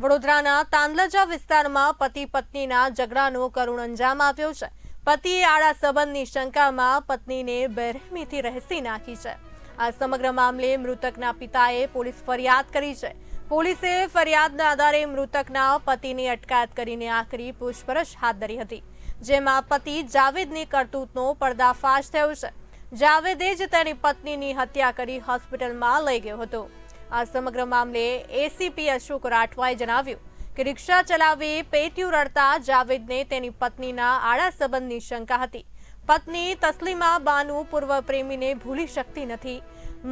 વડોદરાના તાંદલજા વિસ્તારમાં પતિ પત્નીના ઝઘડાનો કરુણ અંજામ આવ્યો છે। પતિએ આડા સંબંધની શંકામાં પત્નીને બેરહેમીથી રહેસી નાખી છે। આ સમગ્ર મામલે મૃતકના પિતાએ પોલીસ ફરિયાદ કરી છે। પોલીસે ફરિયાદના આધારે મૃતકના પતિની અટકાયત કરીને આખરી પૂછપરછ હાથ ધરી હતી, જેમાં પતિ જાવેદની કરતૂતનો પર્દાફાશ થયો છે। જાવેદે જ તેની પત્નીની હત્યા કરી હોસ્પિટલમાં લઈ ગયો હતો। આ સમગ્ર મામલે એસીપી અશોક રાઠવાએ જણાવ્યું કે રિક્ષા ચલાવી પેટીયું રડતા જાવેદને તેની પત્નીના આડા સંબંધની શંકા હતી। પત્ની તસ્લીમા બાનુ પૂર્વ પ્રેમીને ભૂલી શકતી નથી।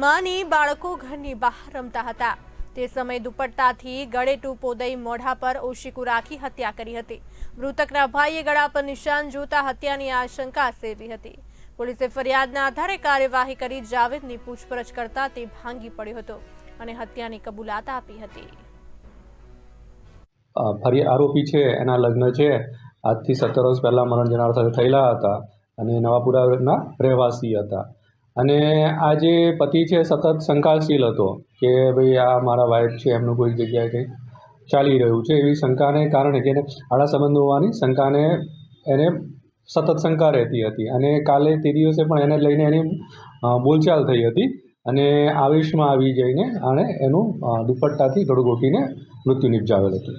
માની બાળકો ઘરની બહાર રમતા હતા તે સમયે દુપટ્ટાથી ગળે ટૂંપો દઈ મોઢા પર ઓશીકું રાખી હત્યા કરી હતી। મૃતકના ભાઈએ ગળા પર નિશાન જોતા હત્યાની આશંકા સેવી હતી। પોલીસે ફરિયાદના આધારે કાર્યવાહી કરી જાવેદની પૂછપરછ કરતા તે ભાંગી પડ્યો હતો અને હત્યાની કબૂલાત આપી હતી। આરોપી છે એના લગ્ન છે આજથી 17 વર્ષ પહેલાં મરણ જનાર સાથે થયેલા હતા અને નવાપુરાના રહેવાસી હતા અને આ જે પતિ છે સતત શંકાશીલ હતો કે ભાઈ આ મારા વાઇફ છે એમનું કોઈ જગ્યાએ કંઈ ચાલી રહ્યું છે એવી શંકાને કારણે કે આડા સંબંધ હોવાની શંકાને એને સતત શંકા રહેતી હતી અને કાલે તે દિવસે પણ એને લઈને એની બોલચાલ થઈ હતી અને આવેશમાં આવી જઈને આણે એનું દુપટ્ટાથી ગળું ઘોટીને મૃત્યુ નિપજાવેલ હતું।